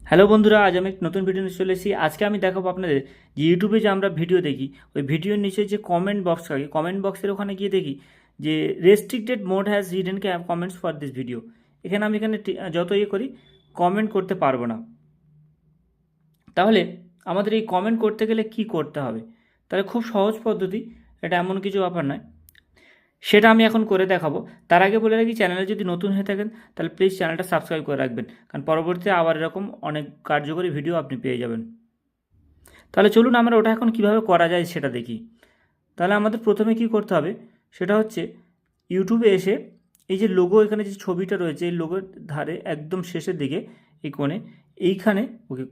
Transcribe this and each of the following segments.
Hello বন্ধুরা, আজ আমি নতুন ভিডিও নিয়ে চলে এসেছি। আজকে আমি দেখাবো আপনাদের যে ইউটিউবে যে আমরা ভিডিও দেখি, ওই ভিডিওর নিচে যে কমেন্ট বক্স থাকে, কমেন্ট বক্সের ওখানে গিয়ে দেখি যে restricted mode has hidden comments for this video. আমি এখানে যত ইয়ে করি কমেন্ট করতে পারবো না। তাহলে আমাদের এই কমেন্ট করতে গেলে কি করতে হবে? তাহলে খুব সহজ পদ্ধতি, এটা এমন কিছু ব্যাপার নয়, সেটা আমি এখন করে দেখাবো। তার আগে বলে রাখি, চ্যানেলে যদি নতুন হয়ে থাকেন তাহলে প্লিজ চ্যানেলটা সাবস্ক্রাইব করে রাখবেন, কারণ পরবর্তীতে আবার এরকম অনেক কার্যকরী ভিডিও আপনি পেয়ে যাবেন। তাহলে চলুন আমরা ওটা এখন কিভাবে করা যায় সেটা দেখি। তাহলে আমাদের প্রথমে কি করতে হবে সেটা হচ্ছে ইউটিউবে এসে এই যে লোগো, এখানে যে ছবিটা রয়েছে এই লোগোর ধারে একদম শেষের দিকে এই কোণে এইখানে ওকে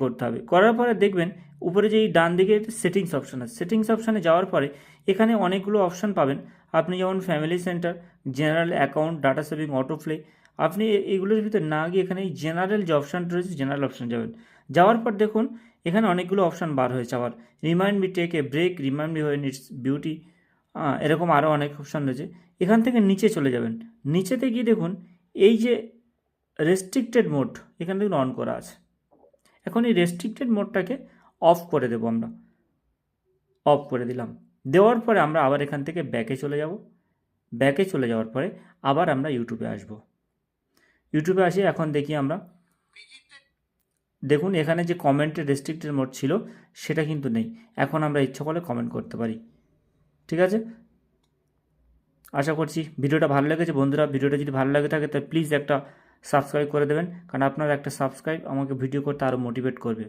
করতে হবে। করার পরে দেখবেন উপরে যে এই ডান দিকে সেটিংস অপশান আছে, সেটিংস অপশানে যাওয়ার পরে এখানে অনেকগুলো অপশান পাবেন। আপনি যেমন family centre, general account, data saving, auto play, আপনি এইগুলোর ভিতরে না গিয়ে এখানে এই জেনারেল যে অপশানটা রয়েছে জেনারেল অপশান যাবেন। যাওয়ার পর দেখুন এখানে অনেকগুলো অপশান বার হয়েছে। আবার remind me take a break, remind me when it's beauty, এরকম আরও অনেক অপশান রয়েছে। এখান থেকে নিচে চলে যাবেন, নিচেতে গিয়ে দেখুন এই যে রেস্ট্রিক্টেড মোড এখানে দেখুন অন করা আছে। এখন এই রেস্ট্রিক্টেড মোডটাকে অফ করে দেবো আমরা। অফ করে দিলাম। দেওয়ার পরে আমরা আবার এখান থেকে ব্যাকে চলে যাব। ব্যাকে চলে যাওয়ার পরে আবার আমরা ইউটিউবে আসব। ইউটিউবে আসি, এখন দেখি আমরা, দেখুন এখানে যে কমেন্টের রেস্ট্রিক্টেড মোড ছিল সেটা কিন্তু নেই। এখন আমরা ইচ্ছা করলে কমেন্ট করতে পারি। ঠিক আছে, আশা করছি ভিডিওটা ভালো লেগেছে। বন্ধুরা, ভিডিওটা যদি ভালো লাগে থাকে তাহলে প্লিজ একটা সাবস্ক্রাইব করে দেবেন, কারণ আপনার একটা সাবস্ক্রাইব আমাকে ভিডিও করতে আরও মোটিভেট করবে।